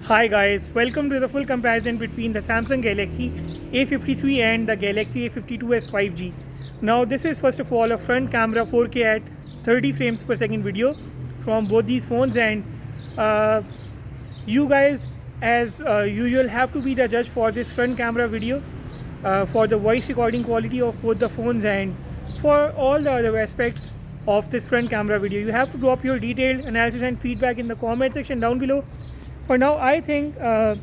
Hi guys, welcome to the full comparison between the Samsung Galaxy A53 and the Galaxy A52s 5G. Now this is first of all a front camera 4K at 30 frames per second video from both these phones, and you guys as usual have to be the judge for this front camera video for the voice recording quality of both the phones and for all the other aspects of this front camera video. You have to drop your detailed analysis and feedback in the comment section down below. For now, I think the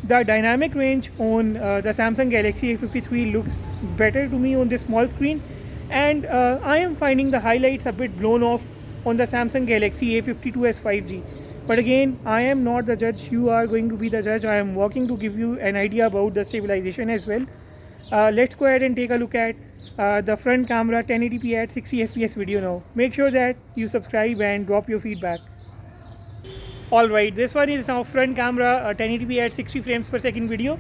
dynamic range on the Samsung Galaxy A53 looks better to me on this small screen, and I am finding the highlights a bit blown off on the Samsung Galaxy A52s 5G. But again, I am not the judge. You are going to be the judge. I am working to give you an idea about the stabilization as well. Let's go ahead and take a look at the front camera 1080p at 60 fps video now. Make sure that you subscribe and drop your feedback. Alright, this one is now front camera 1080p at 60 frames per second video.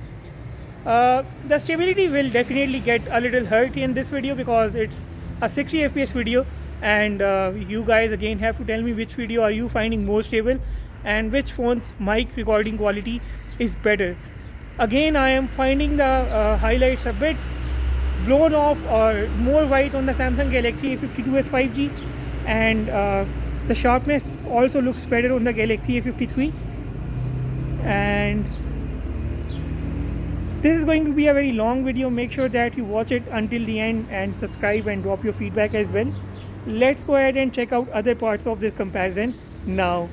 The stability will definitely get a little hurt in this video because it's a 60 fps video, and you guys again have to tell me which video are you finding more stable and which phone's mic recording quality is better. Again, I am finding the highlights a bit blown off or more white on the Samsung Galaxy A52s 5G, and the sharpness also looks better on the Galaxy A53. And this is going to be a very long video. Make sure that you watch it until the end and subscribe and drop your feedback as well. Let's go ahead and check out other parts of this comparison now.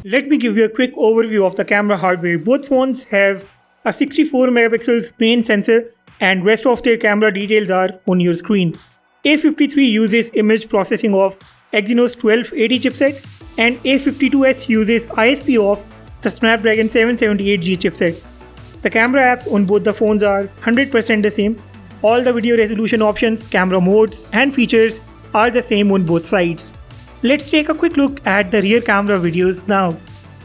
Let me give you a quick overview of the camera hardware. Both phones have a 64 megapixels main sensor, and rest of their camera details are on your screen. A53 uses image processing of Exynos 1280 chipset, and A52s uses ISP of the Snapdragon 778G chipset. The camera apps on both the phones are 100% the same. All the video resolution options, camera modes and features are the same on both sides. Let's take a quick look at the rear camera videos now.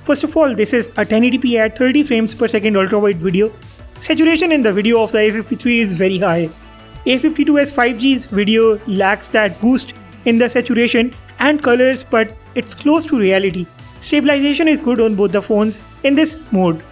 First of all, this is a 1080p at 30 frames per second ultra-wide video. Saturation in the video of the A53 is very high. A52s 5G's video lacks that boost in the saturation and colors, but it's close to reality. Stabilization is good on both the phones in this mode.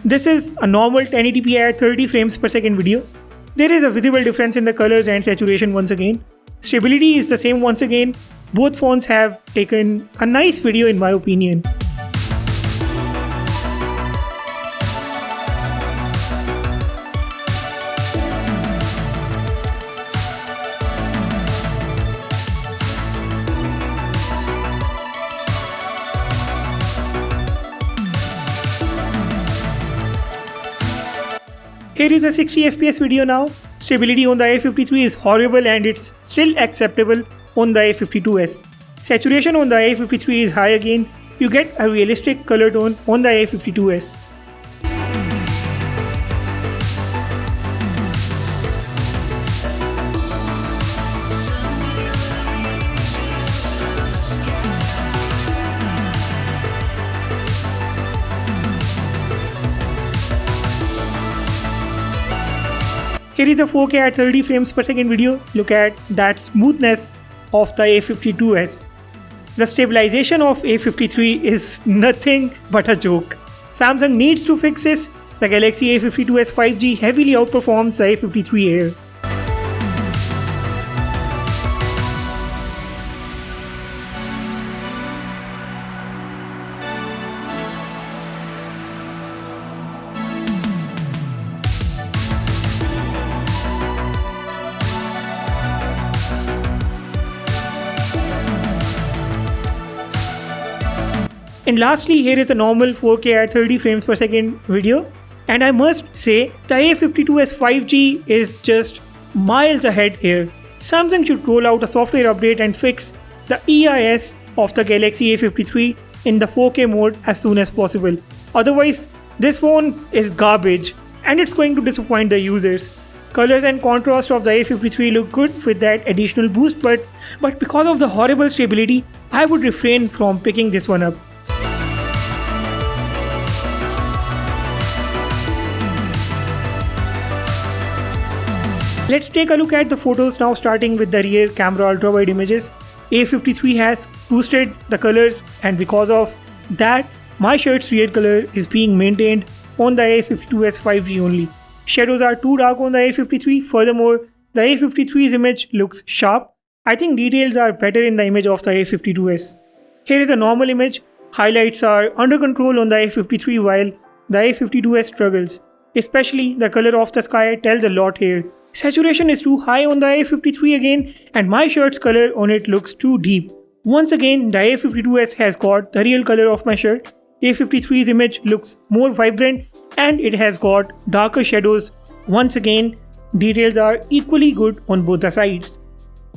This is a normal 1080p at 30 frames per second video. There is a visible difference in the colors and saturation once again. Stability is the same once again. Both phones have taken a nice video in my opinion. Here is a 60 fps video now. Stability on the A53 is horrible and it's still acceptable on the A52s. Saturation on the A53 is high again. You get a realistic color tone on the A52s. Here is a 4K at 30 frames per second video. Look at that smoothness of the A52s. The stabilization of A53 is nothing but a joke. Samsung needs to fix this. The Galaxy A52s 5G heavily outperforms the A53 Air. And lastly, here is a normal 4K at 30 frames per second video. And I must say, the A52s 5G is just miles ahead here. Samsung should roll out a software update and fix the EIS of the Galaxy A53 in the 4K mode as soon as possible. Otherwise, this phone is garbage and it's going to disappoint the users. Colors and contrast of the A53 look good with that additional boost, but because of the horrible stability, I would refrain from picking this one up. Let's take a look at the photos now, starting with the rear camera ultra-wide images. A53 has boosted the colors, and because of that, my shirt's rear color is being maintained on the A52s 5G only. Shadows are too dark on the A53. Furthermore, the A53's image looks sharp. I think details are better in the image of the A52s. Here is a normal image. Highlights are under control on the A53 while the A52s struggles. Especially the color of the sky tells a lot here. Saturation is too high on the A53 again, and my shirt's color on it looks too deep. Once again, the A52s has got the real color of my shirt. A53's image looks more vibrant and it has got darker shadows. Once again, details are equally good on both the sides.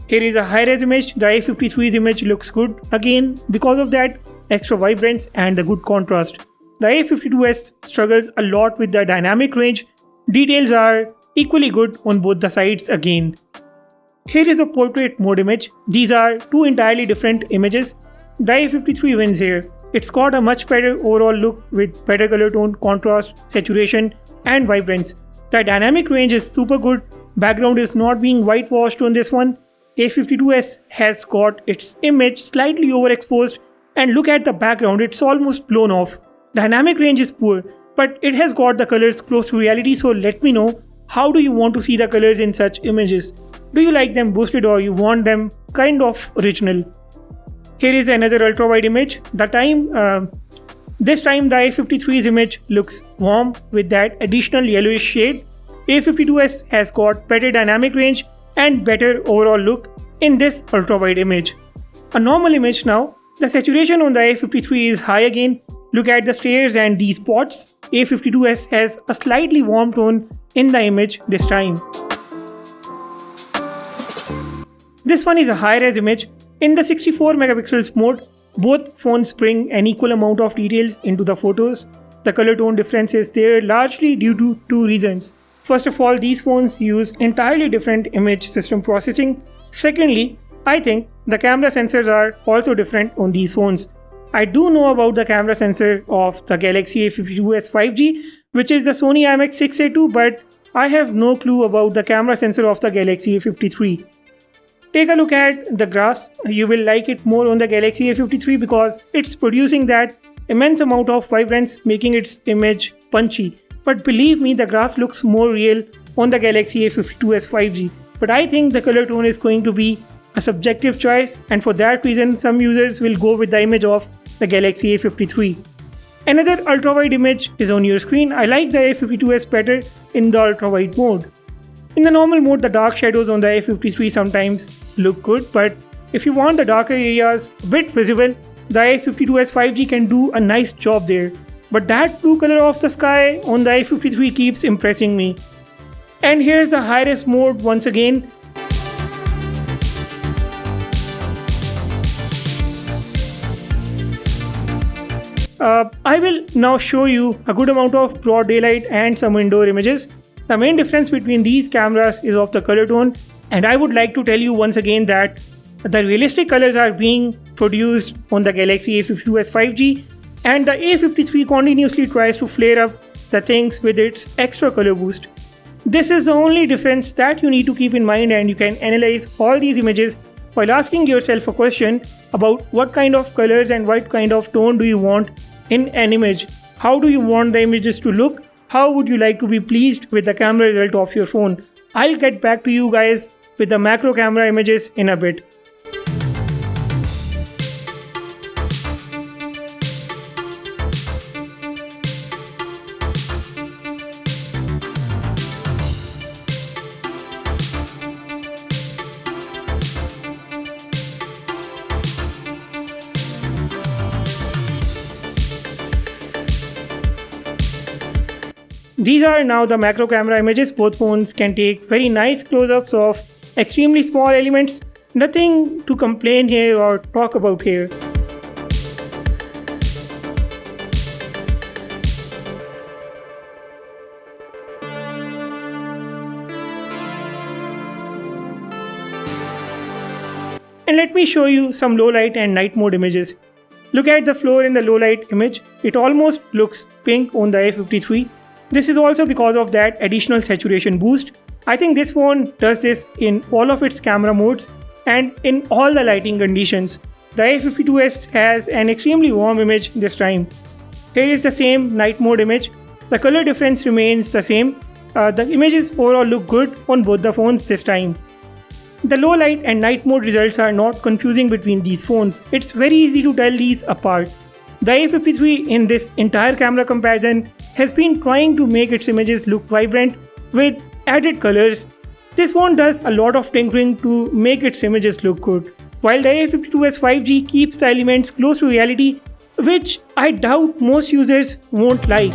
Here is a high-res image. The A53's image looks good again because of that extra vibrance and the good contrast. The A52s struggles a lot with the dynamic range. Details are equally good on both the sides again. Here is a portrait mode image. These are two entirely different images. The A53 wins here. It's got a much better overall look with better color tone, contrast, saturation and vibrance. The dynamic range is super good. Background is not being whitewashed on this one. A52s has got its image slightly overexposed, and look at the background, it's almost blown off. Dynamic range is poor, but it has got the colors close to reality, so let me know, how do you want to see the colors in such images? Do you like them boosted or you want them kind of original? Here is another ultra wide image. This time the A53's image looks warm with that additional yellowish shade. A52s has got better dynamic range and better overall look in this ultra wide image. A normal image now. The saturation on the A53 is high again. Look at the stairs and these spots. A52s has a slightly warm tone in the image this time. This one is a high-res image. In the 64 megapixels mode, both phones bring an equal amount of details into the photos. The color tone difference is there largely due to two reasons. First of all, these phones use entirely different image system processing. Secondly, I think the camera sensors are also different on these phones. I do know about the camera sensor of the Galaxy A52s 5G, which is the Sony IMX6A2, but I have no clue about the camera sensor of the Galaxy A53. Take a look at the grass. You will like it more on the Galaxy A53 because it's producing that immense amount of vibrance, making its image punchy. But believe me, the grass looks more real on the Galaxy A52s 5G. But I think the color tone is going to be a subjective choice, and for that reason some users will go with the image of the Galaxy A53. Another ultra-wide image is on your screen. I like the A52s better in the ultra-wide mode. In the normal mode, the dark shadows on the A53 sometimes look good, but if you want the darker areas a bit visible, the A52s 5G can do a nice job there. But that blue color of the sky on the A53 keeps impressing me. And here's the high-res mode once again. I will now show you a good amount of broad daylight and some indoor images. The main difference between these cameras is of the color tone, and I would like to tell you once again that the realistic colors are being produced on the Galaxy A52s 5G, and the A53 continuously tries to flare up the things with its extra color boost. This is the only difference that you need to keep in mind, and you can analyze all these images while asking yourself a question about what kind of colors and what kind of tone do you want in an image. How do you want the images to look? How would you like to be pleased with the camera result of your phone? I'll get back to you guys with the macro camera images in a bit. These are now the macro camera images. Both phones can take very nice close-ups of extremely small elements. Nothing to complain here or talk about here. And let me show you some low light and night mode images. Look at the floor in the low light image. It almost looks pink on the A53. This is also because of that additional saturation boost. I think this phone does this in all of its camera modes and in all the lighting conditions. The A52s has an extremely warm image this time. Here is the same night mode image. The color difference remains the same. The images overall look good on both the phones this time. The low light and night mode results are not confusing between these phones. It's very easy to tell these apart. The A53 in this entire camera comparison has been trying to make its images look vibrant with added colors. This phone does a lot of tinkering to make its images look good, while the A52s 5G keeps the elements close to reality, which I doubt most users won't like.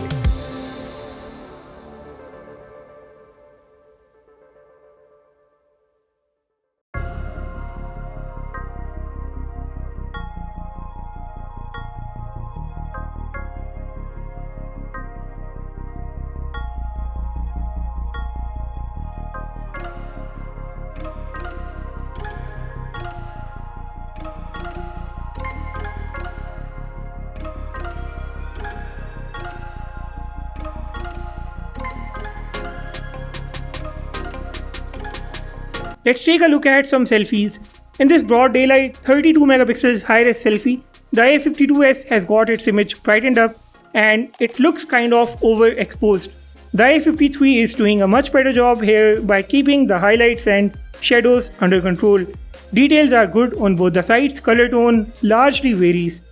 Let's take a look at some selfies. In this broad daylight 32 megapixels high-res selfie, the A52s has got its image brightened up and it looks kind of overexposed. The A53 is doing a much better job here by keeping the highlights and shadows under control. Details are good on both the sides, color tone largely varies.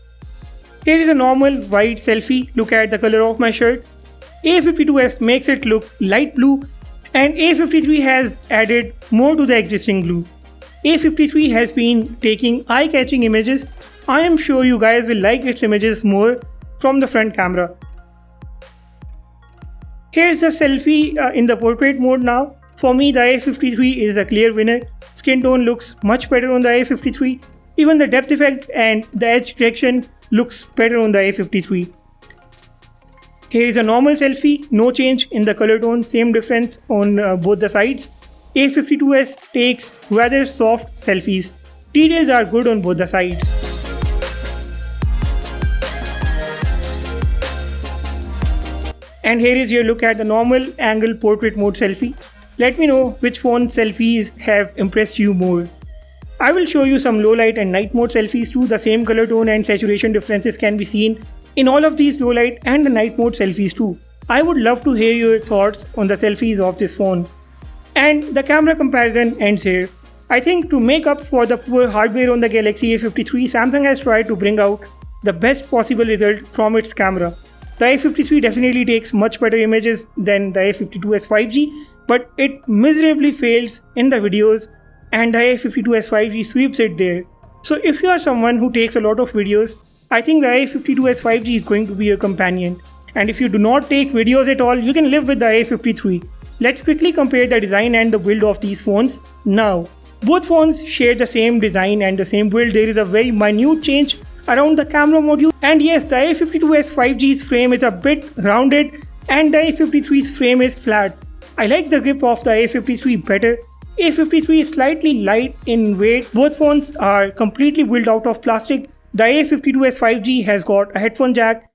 Here is a normal white selfie, look at the color of my shirt. A52s makes it look light blue and A53 has added more to the existing blue. A53 has been taking eye-catching images. I am sure you guys will like its images more from the front camera. Here's the selfie in the portrait mode now. For me, the A53 is a clear winner. Skin tone looks much better on the A53. Even the depth effect and the edge direction looks better on the A53. Here is a normal selfie, no change in the color tone, same difference on both the sides. A52s takes rather soft selfies. Details are good on both the sides. And here is your look at the normal angle portrait mode selfie. Let me know which phone selfies have impressed you more. I will show you some low light and night mode selfies too. The same color tone and saturation differences can be seen in all of these low light and the night mode selfies too. I would love to hear your thoughts on the selfies of this phone. And the camera comparison ends here. I think to make up for the poor hardware on the Galaxy A53, Samsung has tried to bring out the best possible result from its camera. The A53 definitely takes much better images than the A52s 5G, but it miserably fails in the videos and the A52s 5G sweeps it there. So if you are someone who takes a lot of videos, I think the A52s 5G is going to be your companion. And if you do not take videos at all, you can live with the A53. Let's quickly compare the design and the build of these phones now. Both phones share the same design and the same build. There is a very minute change around the camera module. And yes, the A52s 5G's frame is a bit rounded and the A53's frame is flat. I like the grip of the A53 better. A53 is slightly light in weight. Both phones are completely built out of plastic. The A52s 5G has got a headphone jack,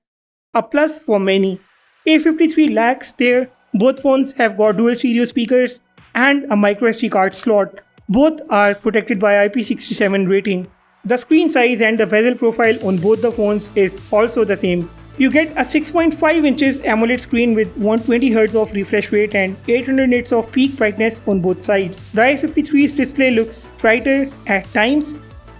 a plus for many. A53 lacks there. Both phones have got dual stereo speakers and a micro SD card slot. Both are protected by IP67 rating. The screen size and the bezel profile on both the phones is also the same. You get a 6.5 inches AMOLED screen with 120Hz of refresh rate and 800 nits of peak brightness on both sides. The A53's display looks brighter at times.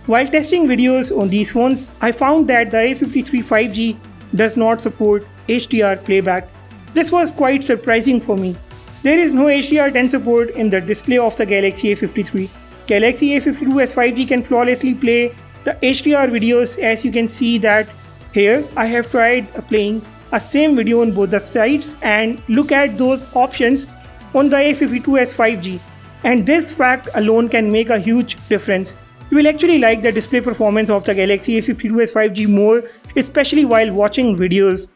While testing videos on these phones, I found that the A53 5G does not support HDR playback. This was quite surprising for me. There is no HDR10 support in the display of the Galaxy A53. Galaxy A52s 5G can flawlessly play the HDR videos, as you can see that here. I have tried playing a same video on both the sides and look at those options on the A52s 5G. And this fact alone can make a huge difference. You will actually like the display performance of the Galaxy A52s 5G more, especially while watching videos.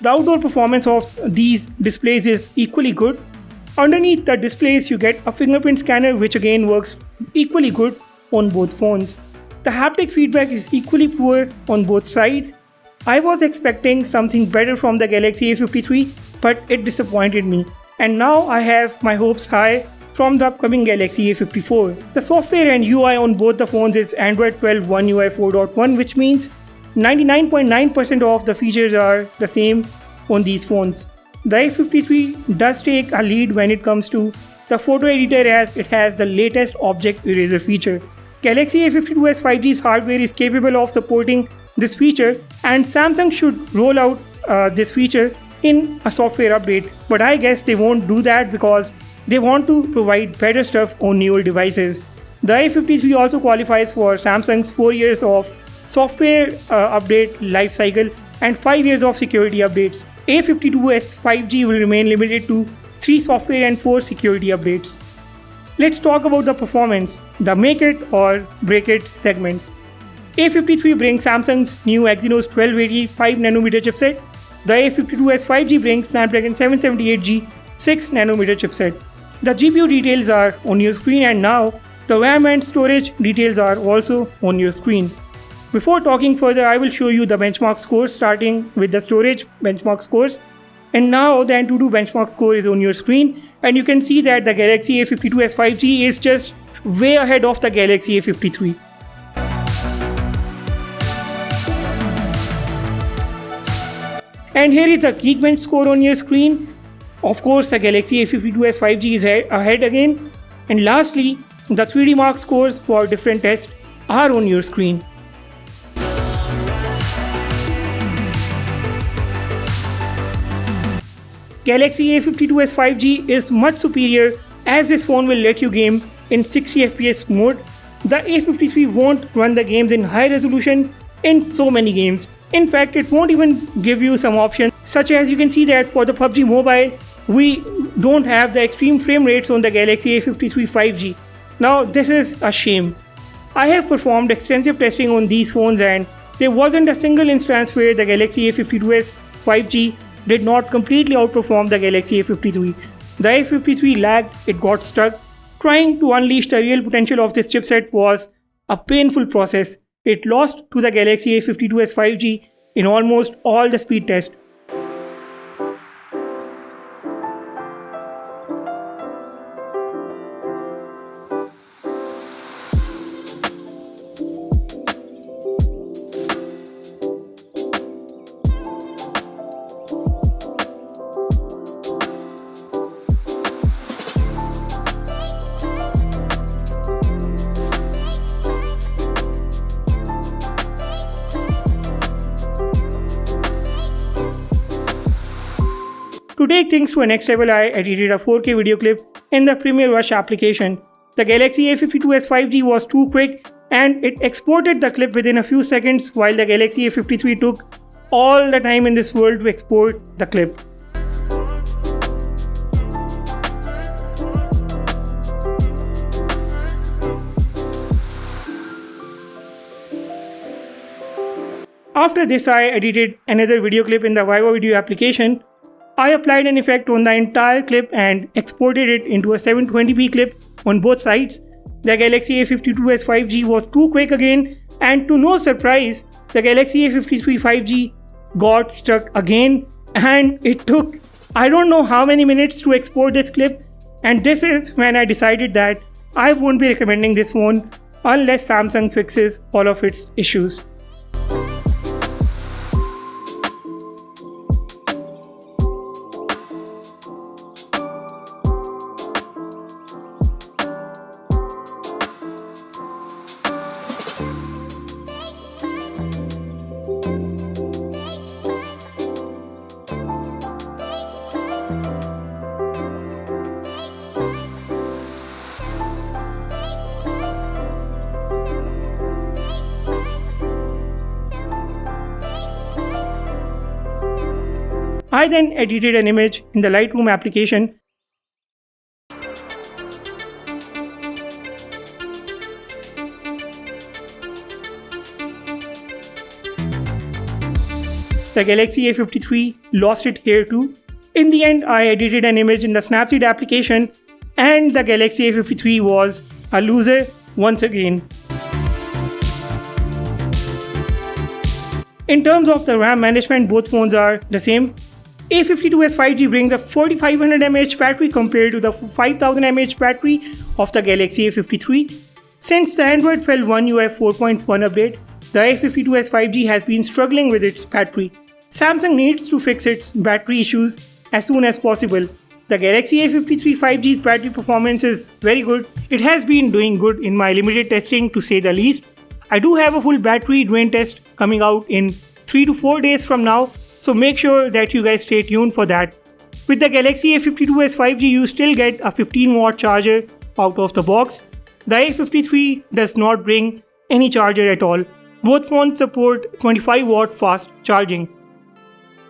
The outdoor performance of these displays is equally good. Underneath the displays you get a fingerprint scanner which again works equally good on both phones. The haptic feedback is equally poor on both sides. I was expecting something better from the Galaxy A53, but it disappointed me. And now I have my hopes high from the upcoming Galaxy A54. The software and UI on both the phones is Android 12 One UI 4.1, which means 99.9% of the features are the same on these phones. The A53 does take a lead when it comes to the photo editor, as it has the latest object eraser feature. Galaxy A52s 5G's hardware is capable of supporting this feature, and Samsung should roll out this feature in a software update, but I guess they won't do that because they want to provide better stuff on newer devices. The A53 also qualifies for Samsung's 4 years of software update lifecycle and 5 years of security updates. A52s 5G will remain limited to 3 software and 4 security updates. Let's talk about the performance, the make it or break it segment. A53 brings Samsung's new Exynos 1280 5nm chipset. The A52s 5G brings Snapdragon 778G 6nm chipset. The GPU details are on your screen, and now the RAM and storage details are also on your screen. Before talking further, I will show you the benchmark scores, starting with the storage benchmark scores. And now the AnTuTu benchmark score is on your screen, and you can see that the Galaxy A52s 5G is just way ahead of the Galaxy A53. And here is the Geekbench score on your screen. Of course, the Galaxy A52s 5G is ahead again. And lastly, the 3D Mark scores for different tests are on your screen. Galaxy A52s 5G is much superior, as this phone will let you game in 60 FPS mode. The A53 won't run the games in high resolution in so many games. In fact, it won't even give you some options, such as you can see that for the PUBG Mobile, we don't have the extreme frame rates on the Galaxy A53 5G. Now this is a shame. I have performed extensive testing on these phones, and there wasn't a single instance where the Galaxy A52s 5G did not completely outperform the Galaxy A53. The A53 lagged, it got stuck. Trying to unleash the real potential of this chipset was a painful process. It lost to the Galaxy A52s 5G in almost all the speed tests. To take things to a next level, I edited a 4K video clip in the Premiere Rush application. The Galaxy A52s 5G was too quick, and it exported the clip within a few seconds, while the Galaxy A53 took all the time in this world to export the clip. After this, I edited another video clip in the Viva Video application. I applied an effect on the entire clip and exported it into a 720p clip on both sides. The Galaxy A52s 5G was too quick again, and to no surprise, the Galaxy A53 5G got stuck again, and it took I don't know how many minutes to export this clip, and this is when I decided that I won't be recommending this phone unless Samsung fixes all of its issues. I then edited an image in the Lightroom application. The Galaxy A53 lost it here too. In the end, I edited an image in the Snapseed application, and the Galaxy A53 was a loser once again. In terms of the RAM management, both phones are the same. A52s 5G brings a 4500 mAh battery compared to the 5000 mAh battery of the Galaxy A53. Since the Android 12 One UI 4.1 update, the A52s 5G has been struggling with its battery. Samsung needs to fix its battery issues as soon as possible. The Galaxy A53 5G's battery performance is very good. It has been doing good in my limited testing, to say the least. I do have a full battery drain test coming out in 3 to 4 days from now, so make sure that you guys stay tuned for that. With the Galaxy A52s 5G, you still get a 15-watt charger out of the box. The A53 does not bring any charger at all. Both phones support 25-watt fast charging.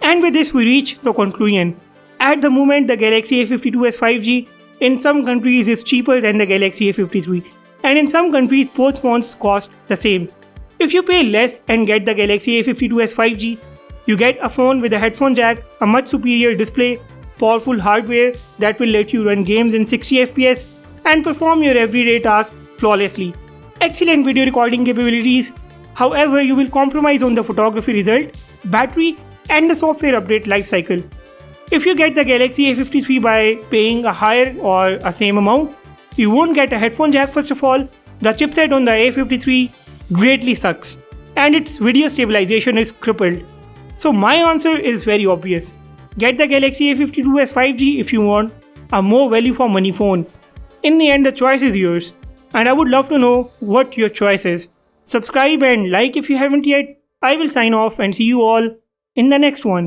And with this we reach the conclusion. At the moment, the Galaxy A52s 5G in some countries is cheaper than the Galaxy A53, and in some countries both phones cost the same. If you pay less and get the Galaxy A52s 5G, you get a phone with a headphone jack, a much superior display, powerful hardware that will let you run games in 60 FPS and perform your everyday tasks flawlessly. Excellent video recording capabilities. However, you will compromise on the photography result, battery, and the software update lifecycle. If you get the Galaxy A53 by paying a higher or a same amount, you won't get a headphone jack. First of all, the chipset on the A53 greatly sucks and its video stabilization is crippled. So my answer is very obvious. Get the Galaxy A52s 5G if you want a more value for money phone. In the end, the choice is yours, and I would love to know what your choice is. Subscribe and like if you haven't yet. I will sign off and see you all in the next one.